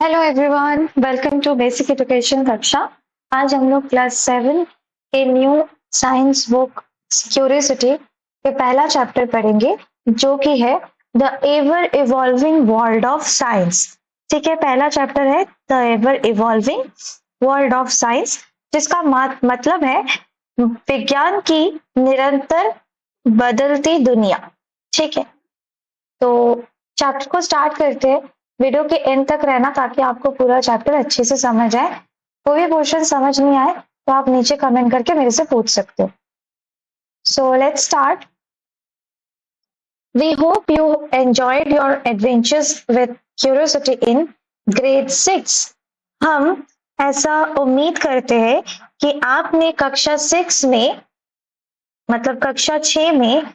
Hello everyone, welcome to basic education कक्षा। आज हम लोग क्लास 7 के न्यू साइंस बुक क्यूरियोसिटी के पहला चैप्टर पढ़ेंगे, जो कि है the ever evolving world of science. ठीक है, पहला चैप्टर है the ever evolving world of science, जिसका मतलब है विज्ञान की निरंतर बदलती दुनिया। ठीक है, तो चैप्टर को स्टार्ट करते हैं। वीडियो के एंड तक रहना ताकि आपको पूरा चैप्टर अच्छे से समझ आए। कोई भी क्वेश्चन समझ नहीं आए तो आप नीचे कमेंट करके मेरे से पूछ सकते हो। So let's start. We hope you enjoyed your adventures with curiosity in grade 6। हम ऐसा उम्मीद करते हैं कि आपने कक्षा 6 में, मतलब कक्षा 6 में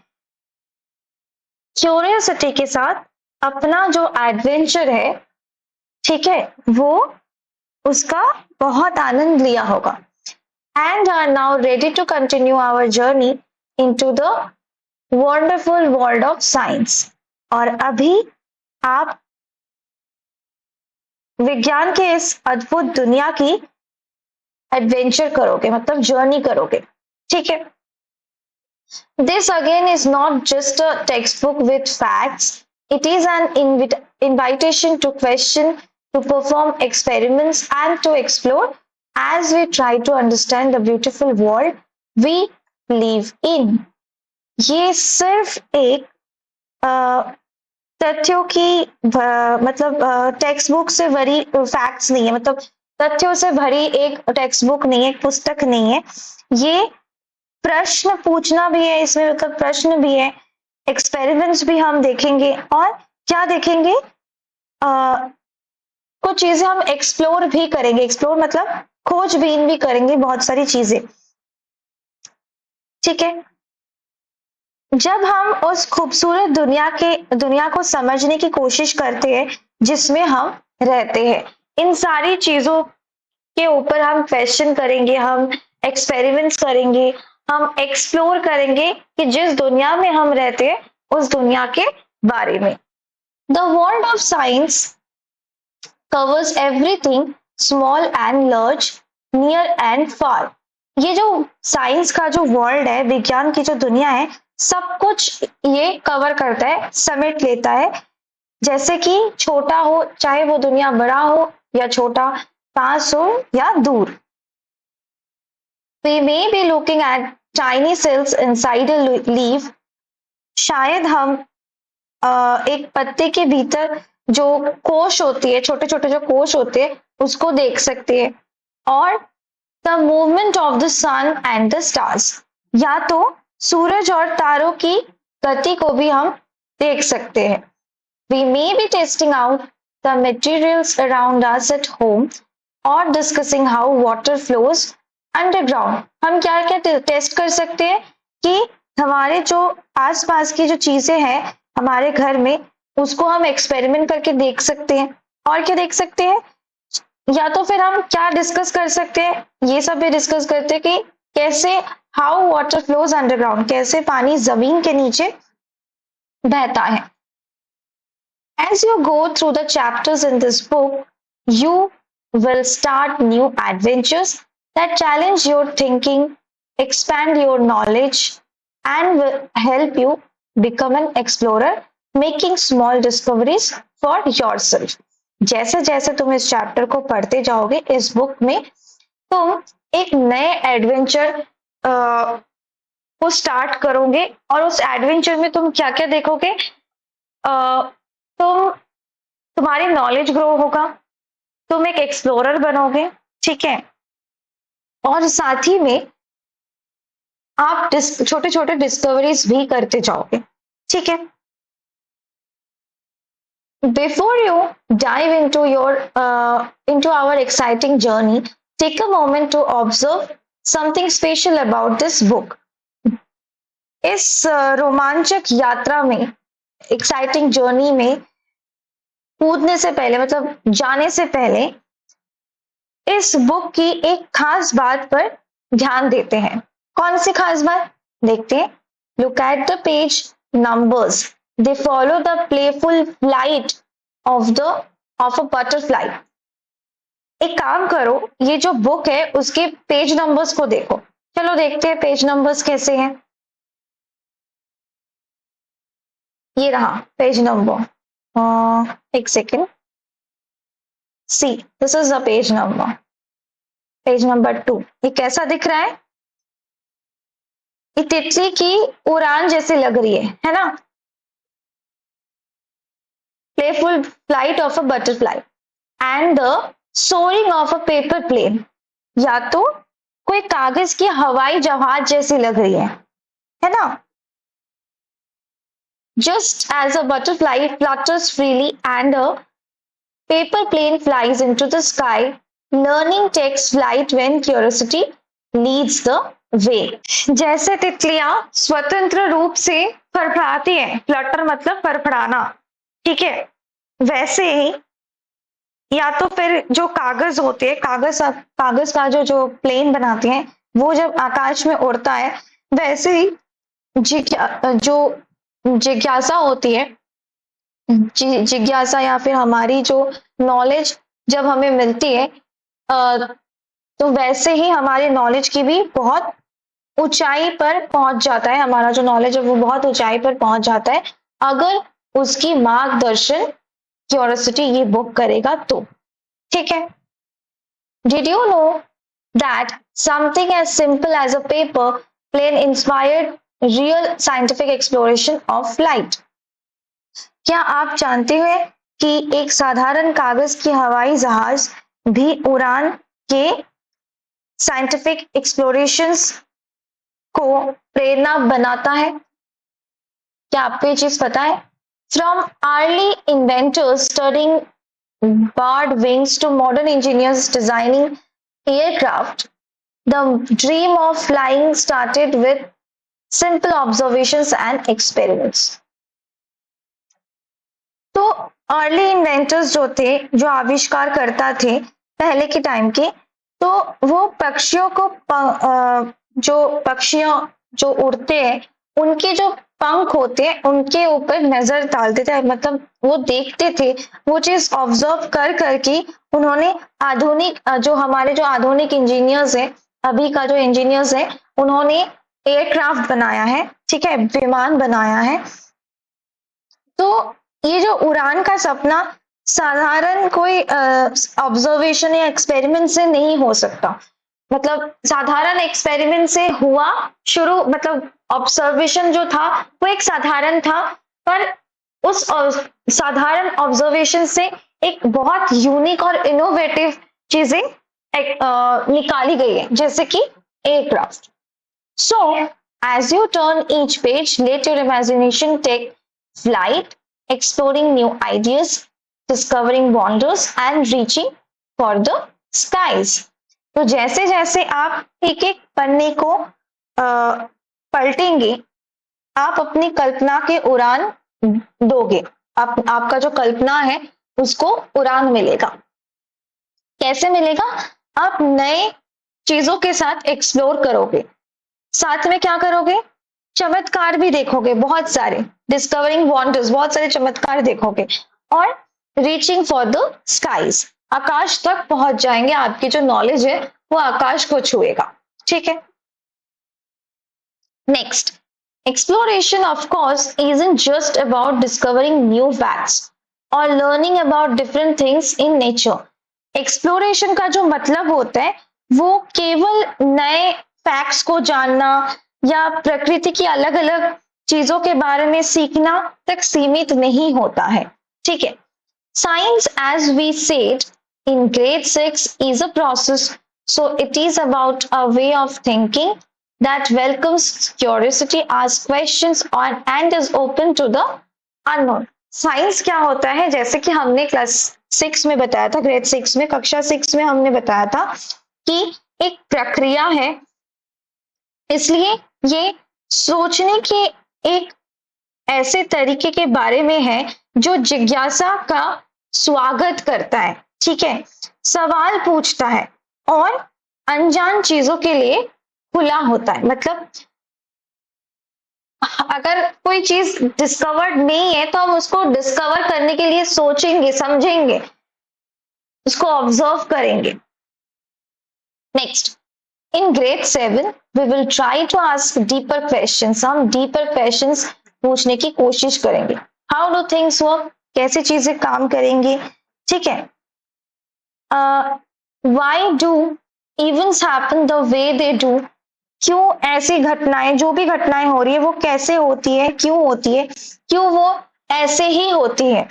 क्यूरियोसिटी के साथ अपना जो एडवेंचर है, ठीक है, वो उसका बहुत आनंद लिया होगा। And are now ready to continue our journey into the wonderful world of science. और अभी आप विज्ञान के इस अद्भुत दुनिया की एडवेंचर करोगे, मतलब जर्नी करोगे। ठीक है, this again is not just a textbook with facts. It is an invitation to question, to perform experiments, and to explore as we try to understand the beautiful world we live in. ये सिर्फ एक तथ्यों की मतलब text book से भरी facts नहीं है, मतलब तथ्यों से भरी एक टेक्स्ट बुक नहीं है, एक पुस्तक नहीं है। ये प्रश्न पूछना भी है इसमें, मतलब प्रश्न भी है, एक्सपेरिमेंट्स भी हम देखेंगे, और क्या देखेंगे, कुछ चीजें हम एक्सप्लोर भी करेंगे। एक्सप्लोर मतलब खोजबीन भी करेंगे बहुत सारी चीजें। ठीक है, जब हम उस खूबसूरत दुनिया को समझने की कोशिश करते हैं जिसमें हम रहते हैं, इन सारी चीजों के ऊपर हम क्वेश्चन करेंगे, हम एक्सपेरिमेंट्स करेंगे, हम एक्सप्लोर करेंगे कि जिस दुनिया में हम रहते हैं उस दुनिया के बारे में। The world of science covers everything small and large, near and far. ये जो साइंस का जो वर्ल्ड है, विज्ञान की जो दुनिया है, सब कुछ ये कवर करता है, समेट लेता है। जैसे कि छोटा हो, चाहे वो दुनिया बड़ा हो या छोटा, पास हो या दूर। We may be looking at tiny cells inside a leaf. शायद हम एक पत्ते के भीतर जो कोश होती है, छोटे छोटे जो कोश होते हैं, उसको देख सकते हैं। और the movement of the sun and the stars, या तो सूरज और तारों की गति को भी हम देख सकते हैं। We may be testing out the materials around us at home or discussing how water flows underground. हम क्या क्या टेस्ट कर सकते हैं कि हमारे जो आसपास की जो चीजें हैं हमारे घर में, उसको हम एक्सपेरिमेंट करके देख सकते हैं। और क्या देख सकते हैं, या तो फिर हम क्या डिस्कस कर सकते हैं, ये सब भी डिस्कस करते हैं कि कैसे हाउ वाटर फ्लोज अंडरग्राउंड, कैसे पानी जमीन के नीचे बहता है। As you go through the chapters in this book, you will start new adventures that challenge your thinking, expand your knowledge, and will help you become an explorer, making small discoveries for yourself. जैसे जैसे तुम इस chapter को पढ़ते जाओगे इस book में, तुम एक नए एडवेंचर को स्टार्ट करोगे। और उस एडवेंचर में तुम क्या क्या देखोगे, तुम्हारी नॉलेज ग्रो होगा, तुम एक एक्सप्लोरर बनोगे। ठीक है, और साथ ही में आप छोटे छोटे डिस्कवरीज भी करते जाओगे। ठीक है, before you dive into our exciting journey, take a moment to observe something special about this book. इस रोमांचक यात्रा में, एक्साइटिंग जर्नी में कूदने से पहले, मतलब जाने से पहले, इस बुक की एक खास बात पर ध्यान देते हैं। कौन सी खास बात, देखते हैं। Look at the page numbers, they follow the playful flight of a butterfly. एक काम करो, ये जो बुक है उसके पेज नंबर्स को देखो। चलो देखते हैं पेज नंबर्स कैसे हैं। ये रहा पेज नंबर, एक second, see this is the page number, page number 2। ये कैसा दिख रहा है? ये तितली की उड़ान जैसी लग रही है ना? Playful flight of a butterfly and the soaring of a paper plane. या तो कोई कागज की हवाई जहाज जैसी लग रही है ना? Just as a butterfly flutters freely and a paper plane flies into the sky, learning takes flight when curiosity leads the way। जैसे तितलियां स्वतंत्र रूप से फड़फड़ाती हैं, फ्लटर मतलब फड़फड़ाना, ठीक है, वैसे ही या तो फिर जो कागज होते हैं, कागज का जो प्लेन बनाते हैं, वो जब आकाश में उड़ता है, वैसे ही जो जिज्ञासा होती है, जिज्ञासा या फिर हमारी जो नॉलेज जब हमें मिलती है, तो वैसे ही हमारे नॉलेज की भी बहुत ऊंचाई पर पहुंच जाता है। हमारा जो नॉलेज है वो बहुत ऊंचाई पर पहुंच जाता है अगर उसकी मार्गदर्शन क्यूरियोसिटी ये बुक करेगा तो, ठीक है। Did you know that something as simple as a paper plane inspired real scientific exploration of light? क्या आप जानते हैं कि एक साधारण कागज की हवाई जहाज भी उड़ान के साइंटिफिक एक्सप्लोरेशंस को प्रेरणा बनाता है? क्या आपको ये चीज पता है? From early inventors studying bird wings to modern engineers designing aircraft, the dream of flying started with simple observations and experiments. तो अर्ली इन्वेंटर्स जो थे, जो आविष्कार करता थे पहले के टाइम के, तो वो पक्षियों को जो पक्षियां जो उड़ते हैं उनके जो पंख होते हैं उनके ऊपर नजर डालते थे, मतलब वो देखते थे, वो चीज ऑब्जर्व कर करके उन्होंने आधुनिक जो हमारे जो आधुनिक इंजीनियर्स हैं, अभी का जो इंजीनियर्स है, उन्होंने एयरक्राफ्ट बनाया है, ठीक है, विमान बनाया है। तो ये जो उड़ान का सपना साधारण कोई ऑब्जर्वेशन या एक्सपेरिमेंट से नहीं हो सकता, मतलब साधारण एक्सपेरिमेंट से हुआ शुरू, मतलब ऑब्जर्वेशन जो था वो एक साधारण था, पर उस साधारण ऑब्जर्वेशन से एक बहुत यूनिक और इनोवेटिव चीजें निकाली गई है, जैसे कि aircraft. So as you turn each page, let your imagination take flight, exploring new ideas, discovering wonders and reaching for the skies। तो जैसे जैसे आप एक एक पन्ने को पलटेंगे, आप अपनी कल्पना के उड़ान दोगे, आपका जो कल्पना है उसको उड़ान मिलेगा। कैसे मिलेगा? आप नए चीजों के साथ एक्सप्लोर करोगे, साथ में क्या करोगे? चमत्कार भी देखोगे, बहुत सारे डिस्कवरिंग वंडर्स, बहुत सारे चमत्कार देखोगे, और रीचिंग फॉर द स्काईज, आकाश तक पहुंच जाएंगे, आपकी जो नॉलेज है वो आकाश को छुएगा, ठीक है। Next, exploration of course isn't just about discovering new facts or learning about different things in nature। Exploration का जो मतलब होता है वो केवल नए फैक्ट्स को जानना या प्रकृति की अलग अलग चीजों के बारे में सीखना तक सीमित नहीं होता है, ठीक है। Science, as we said in grade 6, is a process, so it is about a way of thinking that welcomes curiosity, asks questions and is open to the unknown. Science क्या होता है? जैसे कि हमने क्लास 6 में बताया था, ग्रेड 6 में, कक्षा 6 में हमने बताया था कि एक प्रक्रिया है, इसलिए ये सोचने के एक ऐसे तरीके के बारे में है जो जिज्ञासा का स्वागत करता है, ठीक है, सवाल पूछता है और अनजान चीजों के लिए खुला होता है। मतलब अगर कोई चीज डिस्कवर्ड नहीं है तो हम उसको डिस्कवर करने के लिए सोचेंगे, समझेंगे, उसको ऑब्जर्व करेंगे। Next, in grade 7 we will try to ask deeper questions. हम डीपर क्वेश्चंस पूछने की कोशिश करेंगे। हाउ डू थिंग्स वर्क, कैसे चीजें काम करेंगी, ठीक है। Why do events happen the way they do, क्यों ऐसी घटनाएं, जो भी घटनाएं हो रही है वो कैसे होती है, क्यों होती है, क्यों वो ऐसे ही होती है।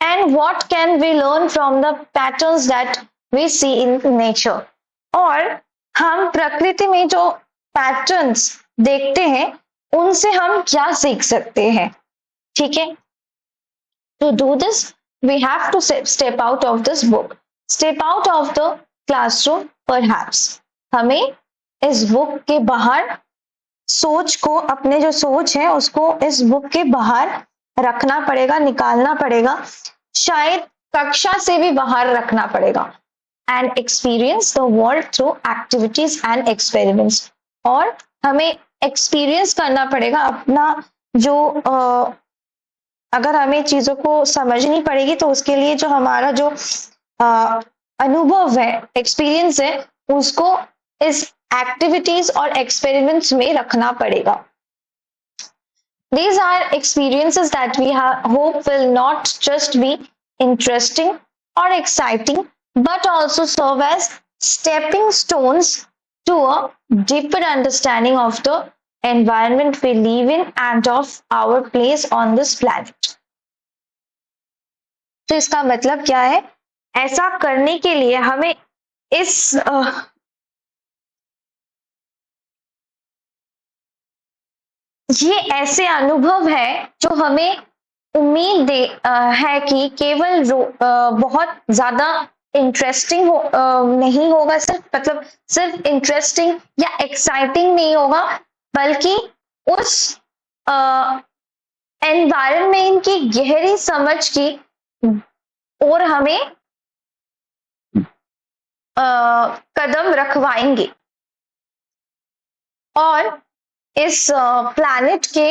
And what can we learn from the patterns that we see in nature, और हम प्रकृति में जो पैटर्न्स देखते हैं उनसे हम क्या सीख सकते हैं, ठीक है। To do this we have to step out of this book, step out of the classroom perhaps. हमें इस बुक के बाहर सोच को, अपने जो सोच है उसको इस बुक के बाहर रखना पड़ेगा, निकालना पड़ेगा, शायद कक्षा से भी बाहर रखना पड़ेगा। And experience the world through activities and experiments, और हमें एक्सपीरियंस करना पड़ेगा अपना जो अगर हमें चीजों को समझनी पड़ेगी तो उसके लिए जो हमारा जो अनुभव है, एक्सपीरियंस है, उसको इस एक्टिविटीज और एक्सपेरिमेंट्स में रखना पड़ेगा। These are experiences that we hope will not just be interesting or exciting, but also serve as stepping stones to a deeper understanding of the environment we live in and of our place on this planet. तो इसका मतलब क्या है? ऐसा करने के लिए हमें इस ये ऐसे अनुभव है जो हमें उम्मीद है कि केवल बहुत ज्यादा इंटरेस्टिंग नहीं होगा, मतलब सिर्फ इंटरेस्टिंग या एक्साइटिंग नहीं होगा, बल्कि उस एनवायरनमेंट की गहरी समझ की और हमें कदम रखवाएंगे और इस प्लैनेट के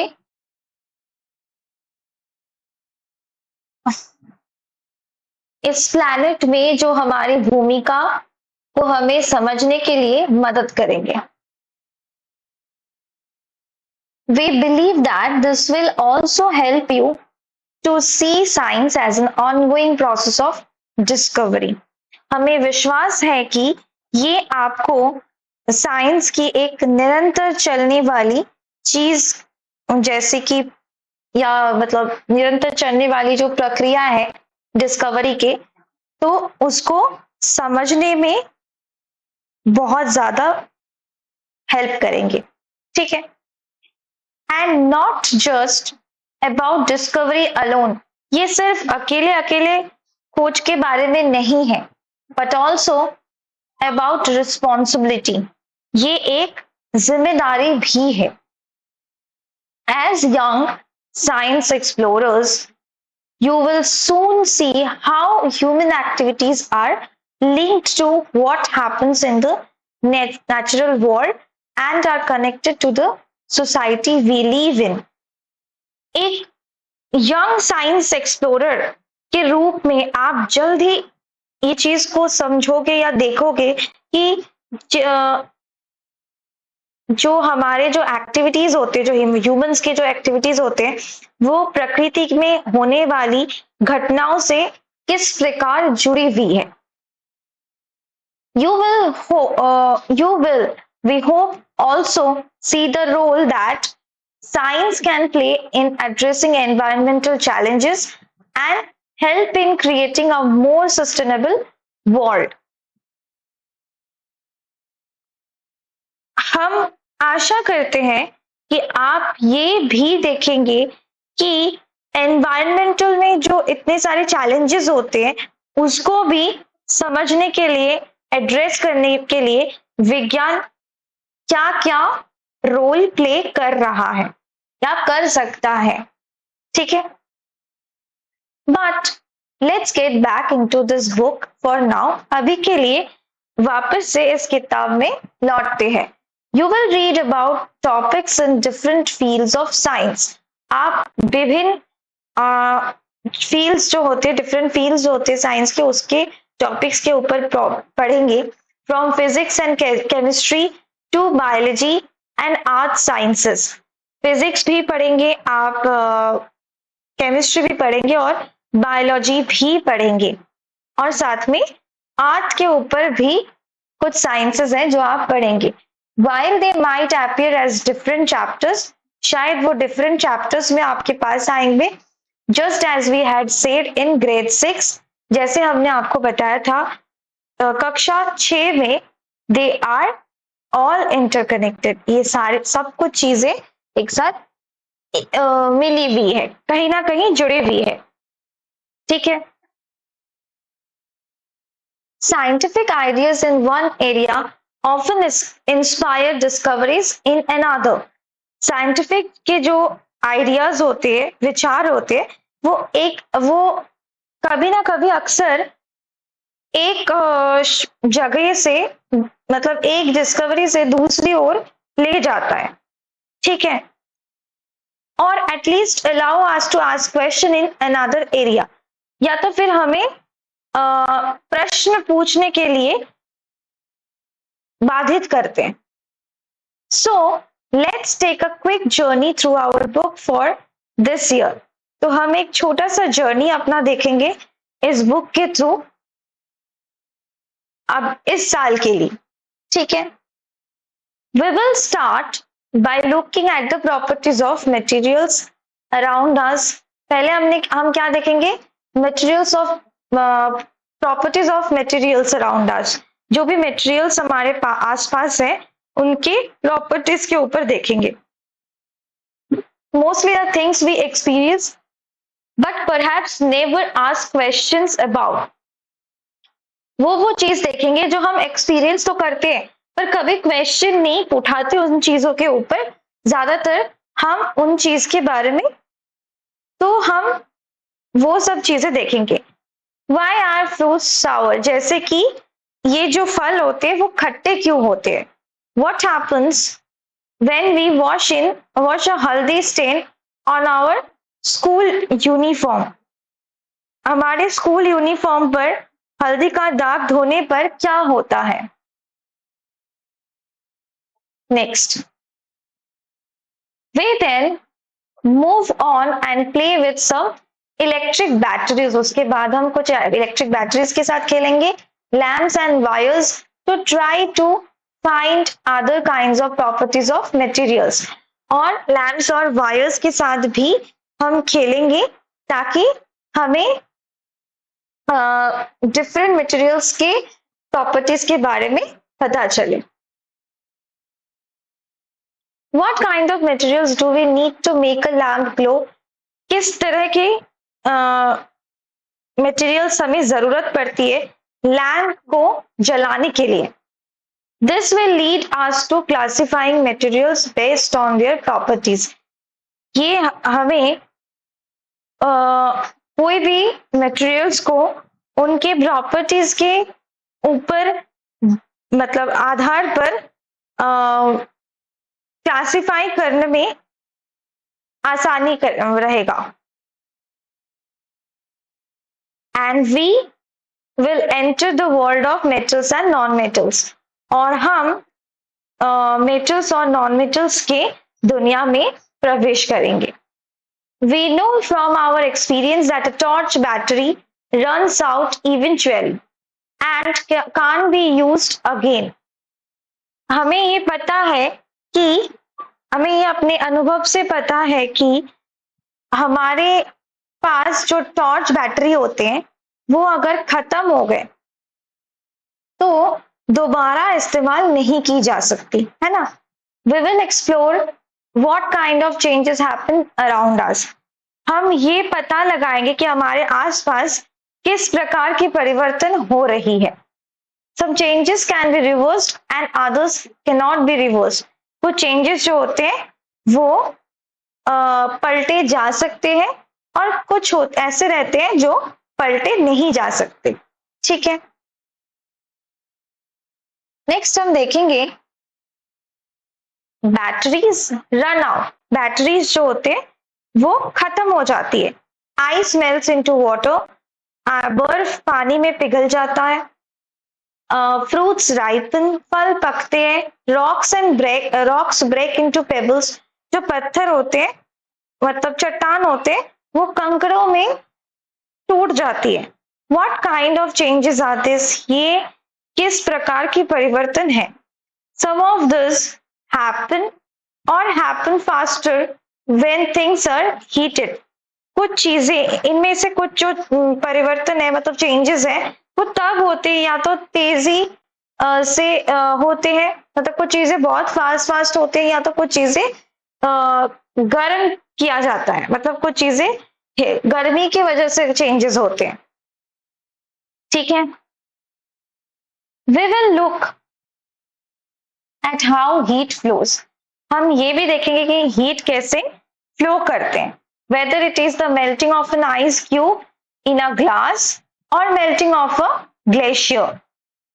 में जो हमारी भूमिका को हमें समझने के लिए मदद करेंगे। We believe that this will also help you to see science as an ongoing process of discovery. हमें विश्वास है कि ये आपको साइंस की एक निरंतर चलने वाली चीज जैसे कि, या मतलब निरंतर चलने वाली जो प्रक्रिया है डिस्कवरी के, तो उसको समझने में बहुत ज्यादा हेल्प करेंगे, ठीक है। And not just about discovery alone, ये सिर्फ अकेले अकेले खोज के बारे में नहीं है, बट ऑल्सो अबाउट रिस्पॉन्सिबिलिटी, ये एक जिम्मेदारी भी है। As young science explorers you will soon see how human activities are linked to what happens in the natural world and are connected to the society we live in. एक young science explorer के रूप में आप जल्द ही ये चीज को समझोगे या देखोगे कि जो हमारे जो एक्टिविटीज होते हैं, जो ह्यूमंस के जो एक्टिविटीज होते हैं, वो प्रकृति में होने वाली घटनाओं से किस प्रकार जुड़ी हुई है। You will, we hope, also see the role that science can play in addressing environmental challenges and help in creating a more sustainable world. हम आशा करते हैं कि आप ये भी देखेंगे कि एनवायरमेंटल में जो इतने सारे चैलेंजेस होते हैं उसको भी समझने के लिए, एड्रेस करने के लिए विज्ञान क्या क्या रोल प्ले कर रहा है या कर सकता है, ठीक है। But let's get back into this book for now. अभी के लिए वापस से इस किताब में लौटते हैं। You will read about topics in different fields of science. आप विभिन्न फील्ड्स जो होते हैं, डिफरेंट फील्ड्स जो होते हैं साइंस के, उसके टॉपिक्स के ऊपर पढ़ेंगे, from physics and chemistry to biology and art sciences. Physics भी पढ़ेंगे आप, केमिस्ट्री भी पढ़ेंगे और बायोलॉजी भी पढ़ेंगे, और साथ में आर्ट के ऊपर भी कुछ साइंसेस हैं जो आप पढ़ेंगे। While they might appear as different chapters, शायद वो डिफरेंट चैप्टर्स में आपके पास आएंगे, just as we had said in grade 6, जैसे हमने आपको बताया था कक्षा 6 में, they are all interconnected, ये सारे सब कुछ चीजें एक साथ मिली हुई है, कहीं ना कहीं जुड़ी हुई है, ठीक है। Scientific ideas in one area often inspire discoveries in another. Scientific के जो आइडियाज होते हैं, विचार होते हैं, वो कभी ना कभी अक्सर एक जगह से, मतलब एक डिस्कवरी से दूसरी ओर ले जाता है, ठीक है, और at least allow us to ask question in another area, या तो फिर हमें प्रश्न पूछने के लिए बाधित करते हैं। So let's take a quick journey through our book for this year. तो हम एक छोटा सा जर्नी अपना देखेंगे इस बुक के थ्रू अब इस साल के लिए, ठीक है। We will start by looking at the properties of materials around us. पहले हम क्या देखेंगे, materials of properties of materials around us, जो भी मटेरियल्स हमारे आसपास है उनके प्रॉपर्टीज के ऊपर देखेंगे। Mostly the things we experience but perhaps never ask questions about, वो चीज देखेंगे जो हम एक्सपीरियंस तो करते हैं पर कभी क्वेश्चन नहीं उठाते उन चीजों के ऊपर, ज्यादातर हम उन चीज के बारे में, तो हम वो सब चीजें देखेंगे। Why are fruits sour? जैसे कि ये जो फल होते हैं वो खट्टे क्यों होते हैं? What happens when we wash a haldi stain on our school uniform? हमारे स्कूल यूनिफॉर्म पर हल्दी का दाग धोने पर क्या होता है? Next, we then move on and play with some electric batteries. उसके बाद हम कुछ इलेक्ट्रिक बैटरीज के साथ खेलेंगे, lamps and wires, to try to find other kinds of properties of materials. और लैम्प्स और वायर्स के साथ भी हम खेलेंगे ताकि हमें डिफरेंट मटेरियल्स के प्रॉपर्टीज के बारे में पता चले। What kind of materials do we need to make a lamp glow? किस तरह के मटेरियल्स हमें जरूरत पड़ती है लैम्प को जलाने के लिए? This will lead us to classifying materials based on their properties. ये हमें कोई भी मटेरियल्स को उनके प्रॉपर्टीज के ऊपर, मतलब आधार पर क्लासिफाई करने में आसानी रहेगा। And we will enter the world of metals and non-metals, और हम metals और non-metals के दुनिया में प्रवेश करेंगे। We know from our experience that a torch battery runs out eventually and can't be used again. हमें ये पता है कि, हमें ये अपने अनुभव से पता है कि हमारे पास जो टॉर्च बैटरी होते हैं वो अगर खत्म हो गए तो दोबारा इस्तेमाल नहीं की जा सकती, है ना। We will explore what kind of changes happen around us. हम ये पता लगाएंगे कि हमारे आसपास किस प्रकार की परिवर्तन हो रही है। Some changes can be reversed and others can not be reversed. कुछ चेंजेस जो होते हैं वो पलटे जा सकते हैं और कुछ ऐसे रहते हैं जो पलटे नहीं जा सकते, ठीक है। नेक्स्ट हम देखेंगे बैटरीज रन आउट। बैटरीज जो होते हैं वो खत्म हो जाती है। आइस मेल्ट्स इनटू वाटर, बर्फ पानी में पिघल जाता है। फ्रूट्स राइपन, फल पकते हैं। रॉक्स ब्रेक इनटू पेबल्स, जो पत्थर होते हैं मतलब चट्टान होते हैं वो कंकड़ों में टूट जाती है। What kind of changes are this? ये किस प्रकार की परिवर्तन है? Some of this happen or happen faster when things are heated. कुछ चीजें इनमें से कुछ जो परिवर्तन है मतलब चेंजेस है वो तब होते हैं या तो तेजी से होते हैं, मतलब कुछ चीजें बहुत फास्ट होते हैं, या तो कुछ चीजें गर्म किया जाता है, मतलब कुछ चीजें गर्मी की वजह से चेंजेस होते हैं। ठीक है, we will look at how heat flows. हम ये भी देखेंगे कि हीट कैसे फ्लो करते हैं, whether it is the melting of an ice cube in a glass और मेल्टिंग ऑफ अ ग्लेशियर।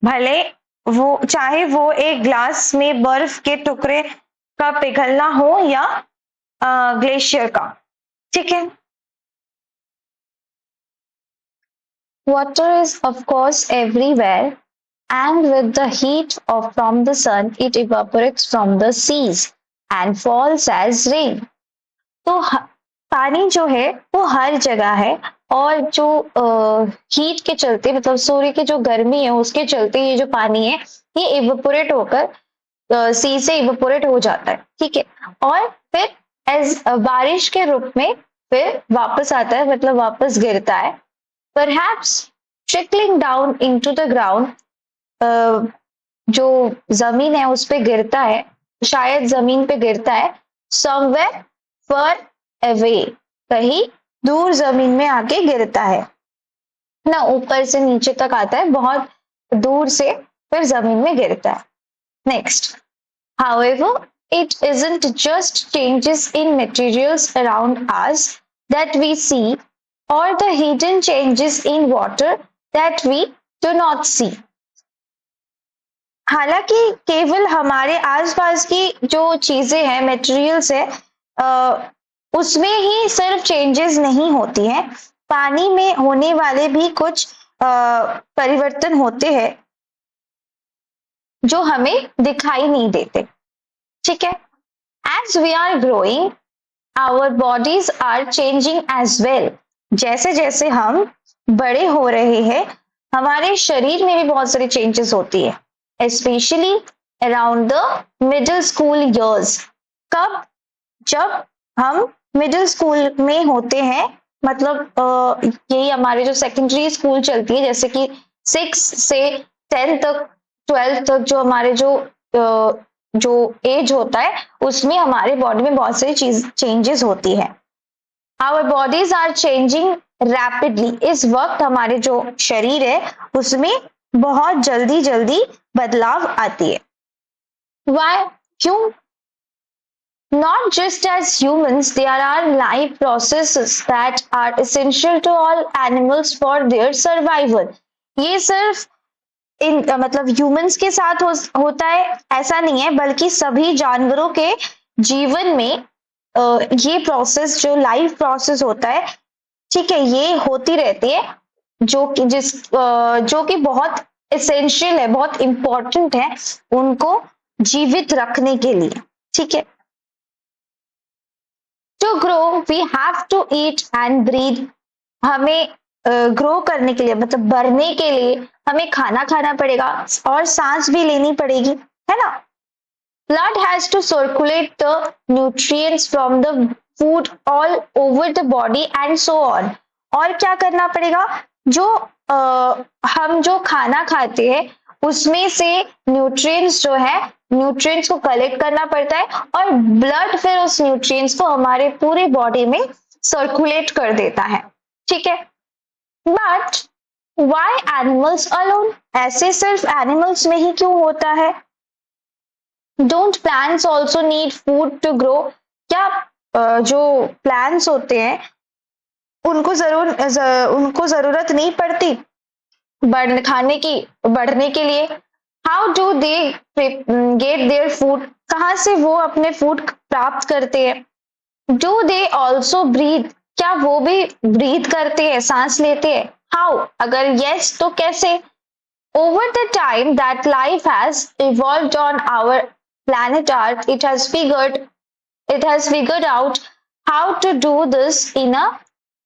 भले वो चाहे वो एक ग्लास में बर्फ के टुकड़े का पिघलना हो या ग्लेशियर का। ठीक है, water is of course everywhere, and with the heat from the sun it evaporates from the seas and falls as rain. तो पानी जो है वो हर जगह है, और जो हीट के चलते मतलब सूर्य की जो गर्मी है उसके चलते ये जो पानी है ये इवेपोरेट होकर सी से इवेपोरेट हो जाता है। ठीक है, और फिर एज बारिश के रूप में फिर वापस आता है, मतलब वापस गिरता है। Perhaps trickling down into the ground, जो जमीन है उस पे गिरता है, शायद जमीन पे गिरता है। somewhere far away, कहीं दूर जमीन में आके गिरता है ना, ऊपर से नीचे तक आता है, बहुत दूर से फिर जमीन में गिरता है। Next, however it isn't just changes in materials around us that we see or the hidden changes in water that we do not see. हालांकि केवल हमारे आसपास की जो चीजें हैं, मटेरियल्स है, उसमें ही सिर्फ चेंजेस नहीं होती हैं, पानी में होने वाले भी कुछ परिवर्तन होते हैं जो हमें दिखाई नहीं देते। ठीक है, as we are growing our bodies are changing as well. जैसे जैसे हम बड़े हो रहे हैं हमारे शरीर में भी बहुत सारी चेंजेस होती है, specially around the middle school years. कब? जब हम मिडिल स्कूल में होते हैं, मतलब यही हमारे जो सेकेंडरी स्कूल चलती है, जैसे कि 6 से 10 तक 12 तक जो हमारे जो एज होता है उसमें हमारे बॉडी में बहुत सारी चेंजेस होती है। Our bodies are changing rapidly. इस वक्त हमारे जो शरीर है उसमें बहुत जल्दी जल्दी बदलाव आती है। Why? क्यों? Not just as humans, there are life processes that are essential to all animals for their survival. ये सिर्फ मतलब ह्यूमंस के साथ होता है ऐसा नहीं है, बल्कि सभी जानवरों के जीवन में ये प्रोसेस जो लाइफ प्रोसेस होता है, ठीक है, ये होती रहती है, जो कि बहुत एसेंशियल है, बहुत इंपॉर्टेंट है उनको जीवित रखने के लिए। ठीक है, to grow we have to eat and breathe. हमें ग्रो करने के लिए मतलब बढ़ने के लिए हमें खाना खाना पड़ेगा और सांस भी लेनी पड़ेगी, है ना। Blood has to circulate the nutrients from the food all over the body and so on. और क्या करना पड़ेगा, हम जो खाना खाते हैं उसमें से न्यूट्रिएंट्स जो है, न्यूट्रिएंट्स को कलेक्ट करना पड़ता है और ब्लड फिर उस न्यूट्रिएंट्स को हमारे पूरे बॉडी में सर्कुलेट कर देता है। ठीक है, बट व्हाई एनिमल्स अलोन? ऐसे सिर्फ एनिमल्स में ही क्यों होता है? Don't plants also need food to grow? क्या जो प्लांट्स होते हैं उनको जरूरत नहीं पड़ती बढ़ने के लिए? How do they get their food? कहाँ से वो अपने फूड प्राप्त करते हैं? Do they also breathe? क्या वो भी ब्रीथ करते हैं, सांस लेते हैं? हाउ? अगर यस तो कैसे? Over the time that life has evolved on our planet Earth, it has figured out how to do this in a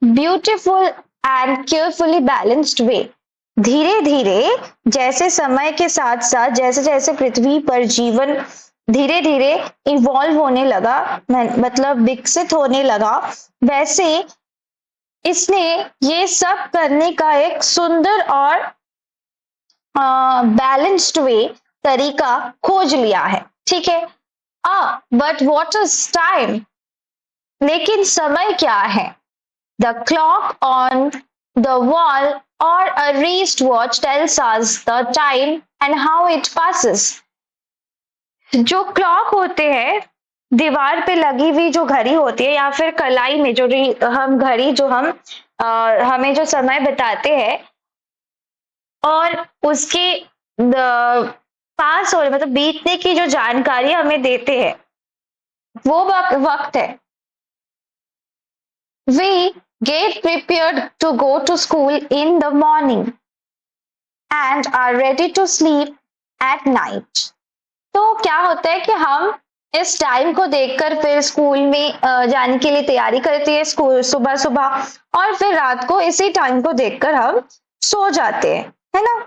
beautiful and carefully balanced way. धीरे धीरे जैसे समय के साथ साथ जैसे जैसे पृथ्वी पर जीवन धीरे धीरे इवॉल्व होने लगा, मतलब विकसित होने लगा, वैसे इसने ये सब करने का एक सुंदर और बैलेंस्ड वे तरीका खोज लिया है। ठीक है, बट व्हाट इज टाइम? लेकिन समय क्या है? The clock on the wall और a wrist watch tells us the time and how it passes. जो क्लॉक होते हैं, दीवार पे लगी हुई जो घड़ी होती है, या फिर कलाई में जो हम घड़ी जो हम हमें जो समय बताते हैं और उसके पास हो मतलब बीतने की जो जानकारी हमें देते हैं, वो वक्त है। We get prepared to go to school in the morning and are ready to sleep at night. तो क्या होता है कि हम इस टाइम को देखकर फिर स्कूल में जाने के लिए तैयारी करते हैं, स्कूल सुबह सुबह, और फिर रात को इसी टाइम को देखकर हम सो जाते हैं, है ना?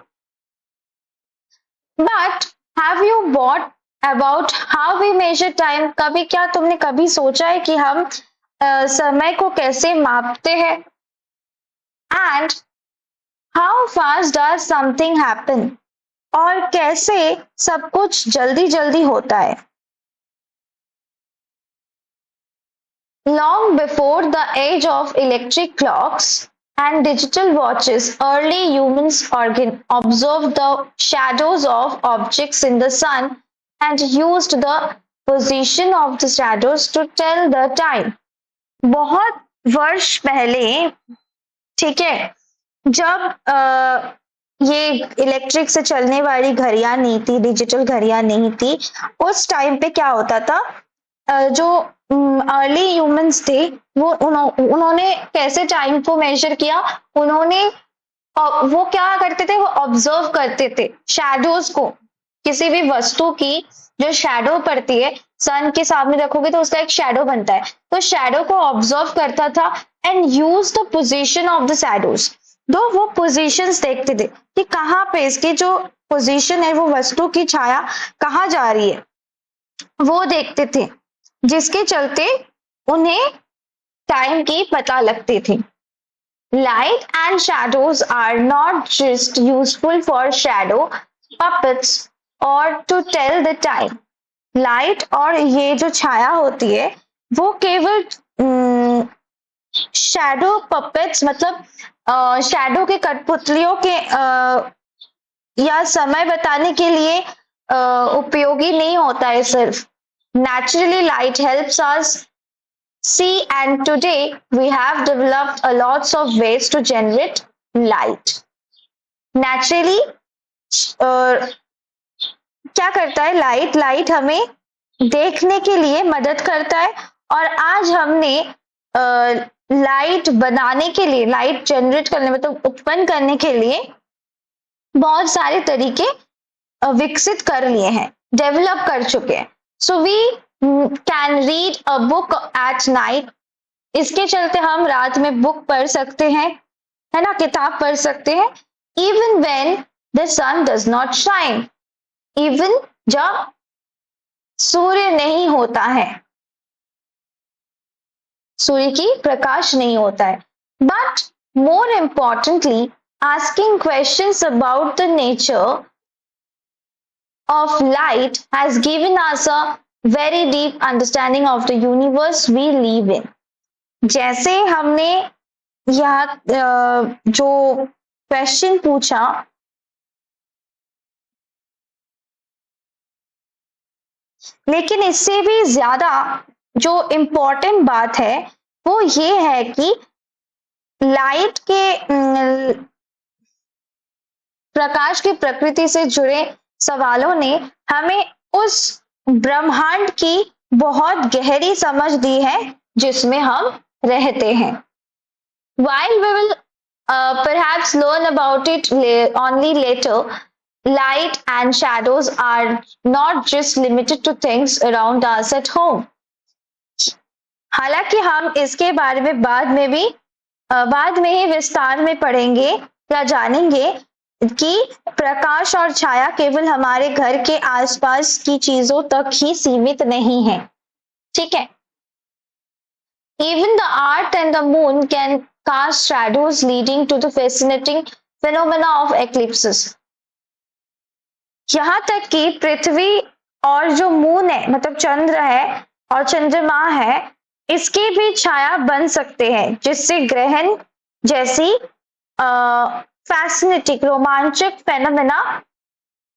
But have you thought about how we measure time? क्या तुमने कभी सोचा है कि हम समय को कैसे मापते हैं? And how fast does something happen? और कैसे सब कुछ जल्दी जल्दी होता है? Long before the age of electric clocks and digital watches, early humans observed the shadows of objects in the sun and used the position of the shadows to tell the time. बहुत वर्ष पहले, ठीक है, जब ये electric से चलने वाली घड़ियां नहीं थी, डिजिटल घड़ियां नहीं थी, उस टाइम पे क्या होता था, जो अर्ली ह्यूमंस थे उन्होंने कैसे टाइम को मेजर किया? उन्होंने वो क्या करते थे, वो ऑब्जर्व करते थे शैडोज को। किसी भी वस्तु की जो शैडो पड़ती है, सन के सामने रखोगे तो उसका एक शैडो बनता है, तो शैडो को ऑब्जर्व करता था and use the position of the shadows. दो वो पोजीशंस देखते थे कि कहाँ पे इसकी जो पोजीशन है, वो वस्तु की छाया कहाँ जा रही है, वो देखते थे, जिसके चलते उन्हें टाइम की पता लगती थी। Light and shadows are not just useful for shadow puppets or to tell the time. Light और ये जो छाया होती है, वो केवल शैडो पपेट्स मतलब शैडो के कठपुतलियों के या समय बताने के लिए उपयोगी नहीं होता है सिर्फ। Naturally, light helps us see, and today we have developed a lots of ways to generate light. Naturally, क्या करता है लाइट हमें देखने के लिए मदद करता है, और आज हमने लाइट बनाने के लिए, लाइट जनरेट करने मतलब उत्पन्न करने के लिए बहुत सारे तरीके विकसित कर लिए हैं, डेवलप कर चुके हैं। So we can read a book at night. इसके चलते हम रात में बुक पढ़ सकते हैं, है ना, किताब पढ़ सकते हैं। Even when the sun does not shine, even जब सूर्य नहीं होता है, सूर्य की प्रकाश नहीं होता है। But more importantly, asking questions about the nature of light has given us a very deep understanding of the universe we live in. जैसे हमने यह जो क्वेश्चन पूछा, लेकिन इससे भी ज्यादा जो इम्पोर्टेंट बात है वो ये है कि लाइट के प्रकाश की प्रकृति से जुड़े सवालों ने हमें उस ब्रह्मांड की बहुत गहरी समझ दी है जिसमें हम रहते हैं। While we will perhaps learn about it only later, light and shadows are not just limited to things around us at home. हालांकि हम इसके बारे में बाद में ही विस्तार में पढ़ेंगे या जानेंगे कि प्रकाश और छाया केवल हमारे घर के आसपास की चीजों तक ही सीमित नहीं है, ठीक है। Even the earth and the moon can cast shadows leading to the fascinating phenomena of eclipses. यहाँ तक कि पृथ्वी और जो मून है, मतलब चंद्र है और चंद्रमा है, इसकी भी छाया बन सकते हैं, जिससे ग्रहण जैसी फैसिनेटिंग रोमांचक फेनोमेना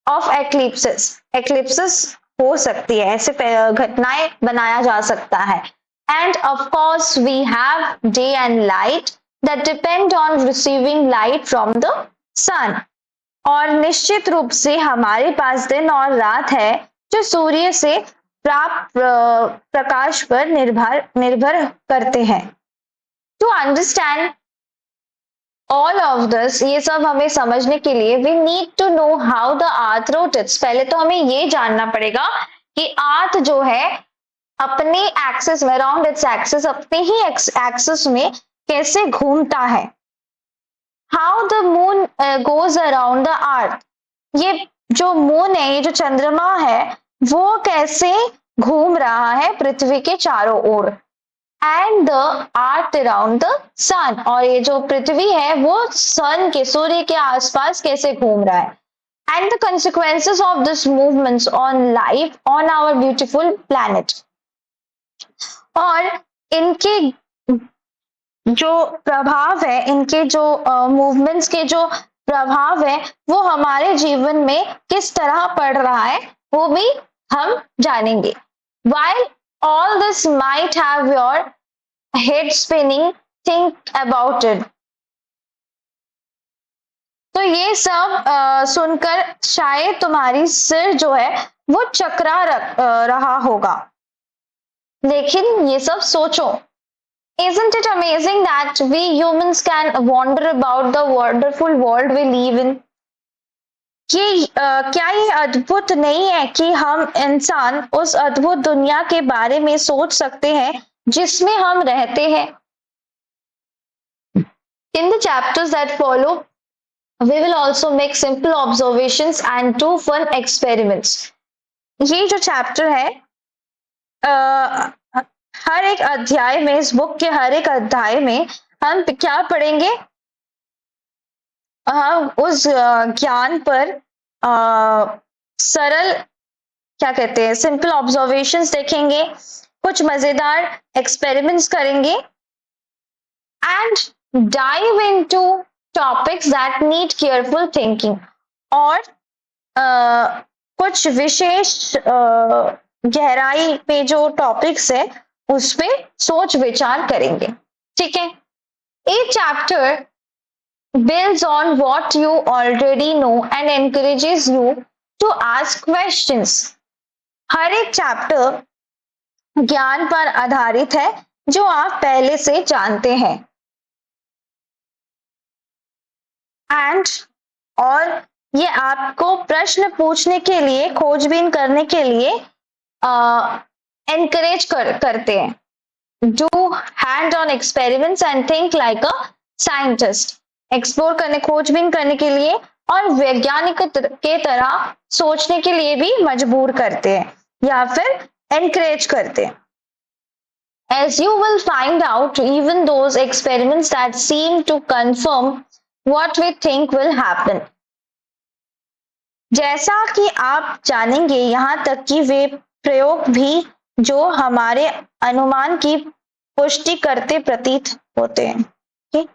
ऑफ एक्लिप्सेस हो सकती है, ऐसे घटनाएं बनाया जा सकता है। And of course we have day and light that depend on receiving light from the sun. और निश्चित रूप से हमारे पास दिन और रात है जो सूर्य से प्राप्त प्रकाश पर निर्भर करते हैं। To understand all of this, ये सब हमें समझने के लिए we need to know how the earth rotates. पहले तो हमें ये जानना पड़ेगा कि अर्थ जो है अपने एक्सिस में, अराउंड इट्स एक्सिस, अपने ही एक्सिस में कैसे घूमता है। How the moon goes around the earth, ये जो मून है, ये जो चंद्रमा है, वो कैसे घूम रहा है पृथ्वी के चारों ओर। And the earth around the sun, और ये जो पृथ्वी है वो सन के, सूर्य के आसपास कैसे घूम रहा है। And the consequences of this movements on life on our beautiful planet, और इनके जो प्रभाव है, इनके जो मूवमेंट्स के जो प्रभाव है वो हमारे जीवन में किस तरह पड़ रहा है वो भी हम जानेंगे। While all this might have your head spinning, think about it. तो ये सब सुनकर शायद तुम्हारी सिर जो है वो चकरा रहा होगा, लेकिन ये सब सोचो। Isn't it amazing that we humans can wander about the wonderful world we live in? कि क्या ये अद्भुत नहीं है कि हम इंसान उस अद्भुत दुनिया के बारे में सोच सकते हैं जिसमें हम रहते हैं। In the chapters that follow, we will also make simple observations and do fun experiments. ये जो चैप्टर है, हर एक अध्याय में, इस बुक के हर एक अध्याय में हम क्या पढ़ेंगे, हम उस ज्ञान पर सरल, क्या कहते हैं, सिंपल ऑब्जर्वेशंस देखेंगे, कुछ मजेदार एक्सपेरिमेंट्स करेंगे, and dive into topics that need careful thinking, और कुछ विशेष गहराई पे जो टॉपिक्स है उस पे सोच विचार करेंगे, ठीक है। Each chapter builds on what you already know and encourages you to ask questions. हर एक चैप्टर ज्ञान पर आधारित है जो आप पहले से जानते हैं, एंड और ये आपको प्रश्न पूछने के लिए, खोजबीन करने के लिए एनकरेज करते हैं। Do hand on experiments and think like a scientist, explore करने, खोजबीन करने के लिए और वैज्ञानिक के तरह सोचने के लिए भी मजबूर करते हैं या फिर एनकरेज करते हैं। As you will find out, even those experiments that seem to confirm what we think will happen. जैसा कि आप जानेंगे, यहाँ तक कि वे प्रयोग भी जो हमारे अनुमान की पुष्टि करते प्रतीत होते हैं। okay?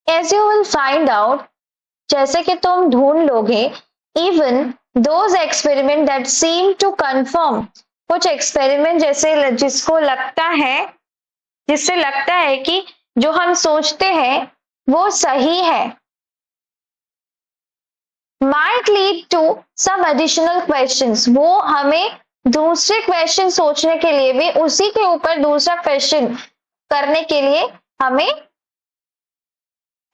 As you will find out, जैसे कि तुम ढूंढ लोगे, even those experiment that seem to confirm, कुछ एक्सपेरिमेंट जैसे जिससे लगता है कि जो हम सोचते हैं वो सही है, might lead to some additional questions. वो हमें दूसरे क्वेश्चन सोचने के लिए भी, उसी के ऊपर दूसरा क्वेश्चन करने के लिए हमें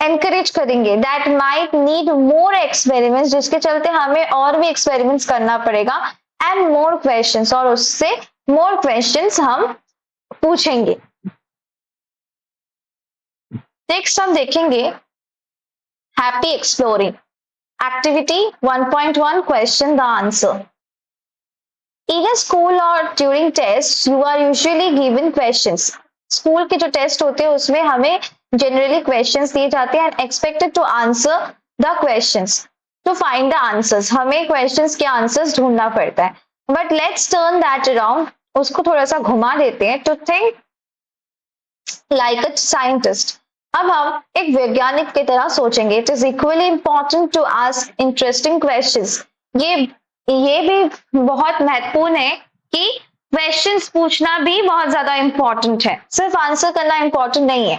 एनकरेज करेंगे. That might need more experiments, जिसके चलते हमें और भी एक्सपेरिमेंट्स करना पड़ेगा, एंड मोर क्वेश्चंस, और उससे मोर क्वेश्चंस हम पूछेंगे. नेक्स्ट हम देखेंगे happy exploring activity 1.1 question the answer. In a school or during tests, you are usually given questions. School के जो टेस्ट होते हैं उसमें हमें जनरली क्वेश्चंस दिए जाते हैं, expected to answer the questions, to find the answers. हमें क्वेश्चंस के आंसर्स ढूंढना पड़ता है. But let's turn that around, उसको थोड़ा सा घुमा देते हैं, to think like a scientist. अब हम एक वैज्ञानिक की तरह सोचेंगे. It is equally important to ask interesting questions. ये भी बहुत महत्वपूर्ण है कि क्वेश्चंस पूछना भी बहुत ज्यादा इंपॉर्टेंट है, सिर्फ आंसर करना इंपॉर्टेंट नहीं है.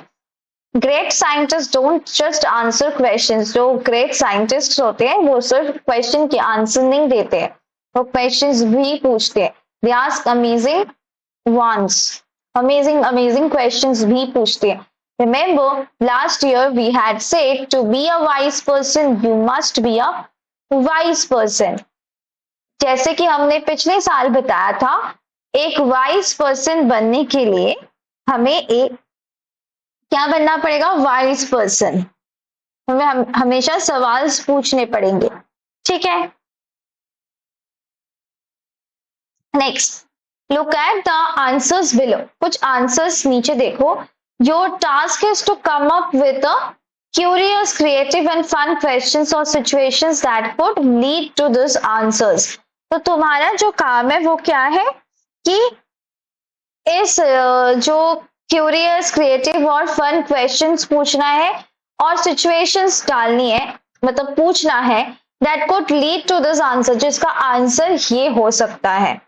Great scientist don't just answer questions. जो ग्रेट साइंटिस्ट होते हैं वो सिर्फ क्वेश्चन के आंसर नहीं देते हैं, वो क्वेश्चंस भी पूछते हैं. They ask amazing ones, amazing questions भी पूछते हैं. Remember, last year we had said to be a wise person, you must be a wise person. जैसे कि हमने पिछले साल बताया था, एक वाइज पर्सन बनने के लिए हमें एक क्या बनना पड़ेगा? Wise person. हमें हमेशा सवाल पूछने पड़ेंगे. ठीक है. Next, look at the answers below. कुछ आंसर्स नीचे देखो. Your task is to come up with a curious, creative and fun questions or situations that could lead to these answers. तो तुम्हारा जो काम है वो क्या है कि इस जो क्यूरियस, क्रिएटिव और फन क्वेश्चंस पूछना है और सिचुएशंस डालनी है, मतलब पूछना है, that could lead to this answer, जिसका आंसर ये हो सकता है.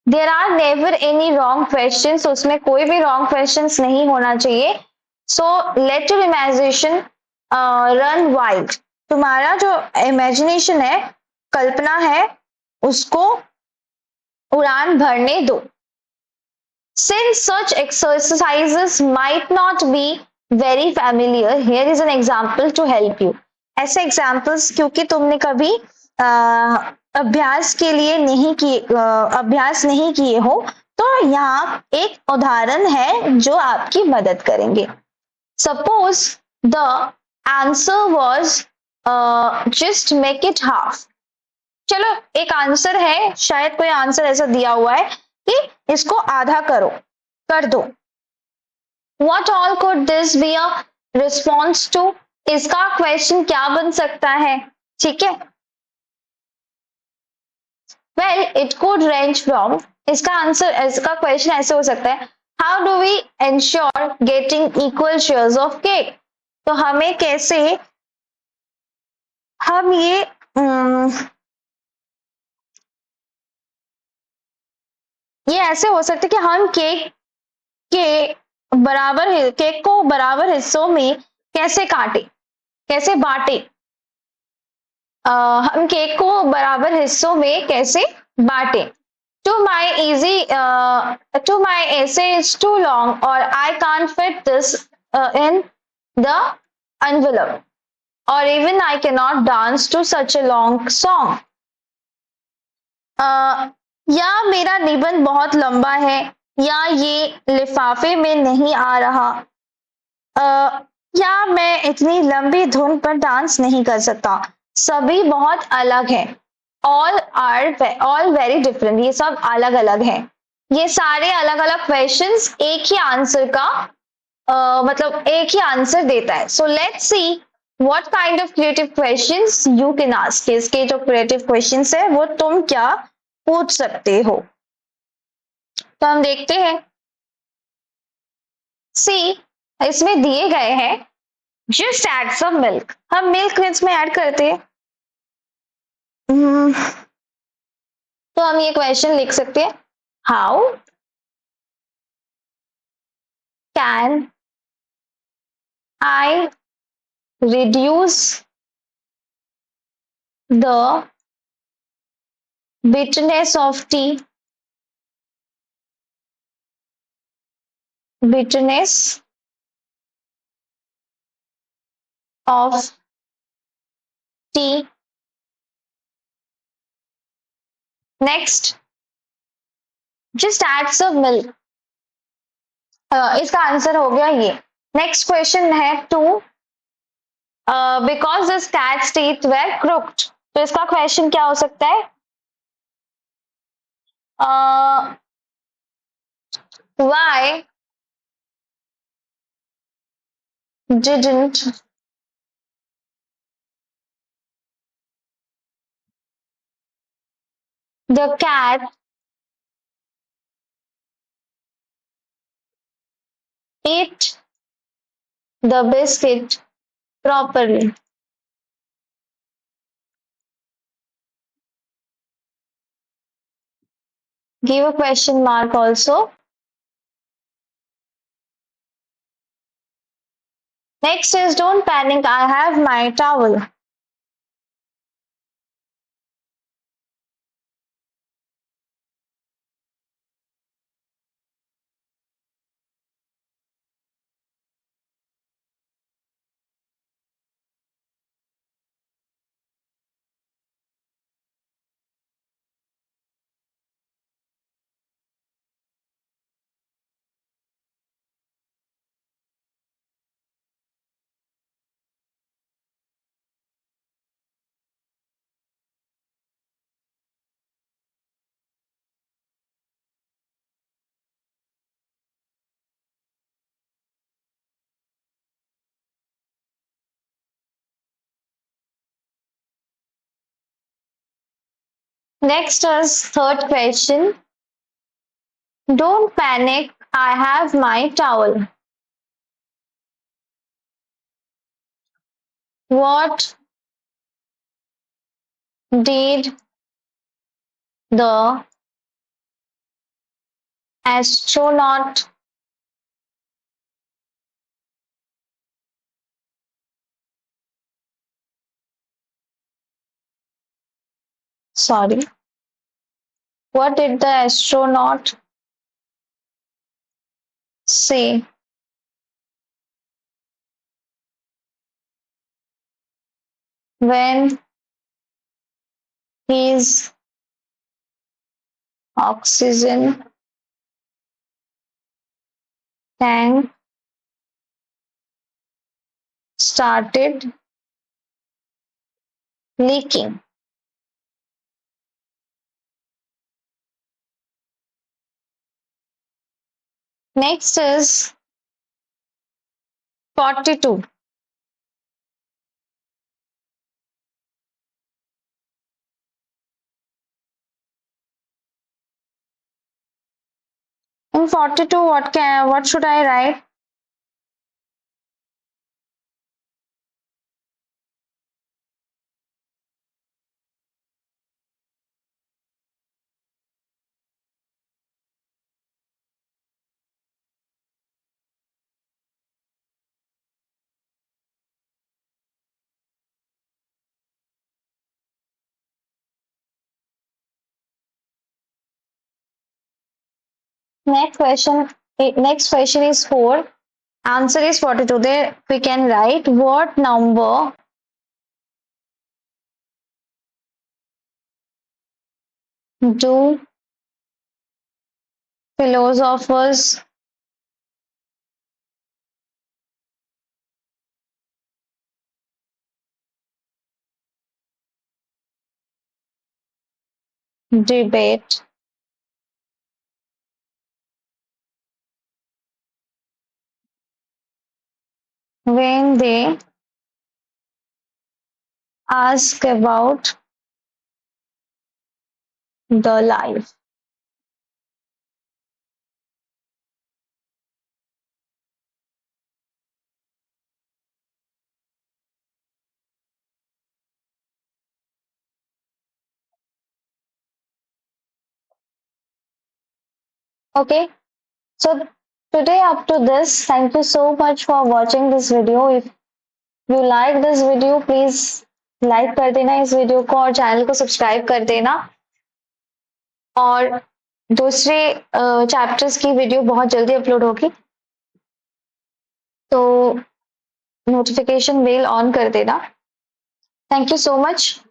There are never any wrong questions, उसमें कोई भी रॉन्ग क्वेश्चंस नहीं होना चाहिए. So let your imagination run wild. तुम्हारा जो इमेजिनेशन है, कल्पना है, उसको उड़ान भरने दो. Since such exercises might not be very familiar, here is an example to help you. ऐसे examples क्योंकि तुमने कभी अभ्यास के लिए अभ्यास नहीं किए हो, तो यहाँ एक उदाहरण है जो आपकी मदद करेंगे. Suppose the answer was just make it half. चलो, एक आंसर है, शायद कोई आंसर ऐसा दिया हुआ है कि इसको आधा कर दो. What all could this be a response to? इसका क्वेश्चन क्या बन सकता है? ठीक है. Well, it could range from, इसका क्वेश्चन ऐसे हो सकता है, how do we ensure getting equal shares of cake? तो हमें कैसे, हम ये ऐसे हो सकता है कि हम केक को बराबर हिस्सों में कैसे काटे, कैसे बांटे. हम केक को बराबर हिस्सों में कैसे बांटे. To my essay is too long or I can't fit this in the envelope, or even I cannot dance to such a long song. या मेरा निबंध बहुत लंबा है, या ये लिफाफे में नहीं आ रहा, या मैं इतनी लंबी धुन पर डांस नहीं कर सकता. सभी बहुत अलग हैं. All very different. ये सब अलग अलग हैं. ये सारे अलग अलग क्वेश्चंस एक ही आंसर का मतलब एक ही आंसर देता है. So let's see what kind of creative questions you can ask. इसके जो क्रिएटिव क्वेश्चंस है वो तुम क्या पूछ सकते हो. तो हम देखते हैं. सी, इसमें दिए गए हैं जस्ट एड सम मिल्क. हम मिल्क इसमें ऐड करते हैं. तो हम ये क्वेश्चन लिख सकते हैं, how can I reduce the bitterness of tea, bitterness of tea. Next, just add some milk. इसका आंसर हो गया ये. नेक्स्ट क्वेश्चन है two. Because this cat's teeth were crooked. तो इसका क्वेश्चन क्या हो सकता है? Why didn't the cat eat the biscuit properly? Give a question mark also. Next is don't panic, I have my towel. Next is third question. Don't panic, I have my towel. What did the astronaut sorry, what did the astronaut say when his oxygen tank started leaking? Next is 42. In 42, what should I write? Next question is 4. Answer is 42. There we can write what number do philosophers debate when they ask about the life? Okay, so today up to this, thank you so much for watching this video. If you like this video, please like कर देना इस video को और channel को subscribe कर देना। और दूसरे चैप्टर्स की वीडियो बहुत जल्दी अपलोड होगी, तो नोटिफिकेशन बेल ऑन कर देना। Thank you so much.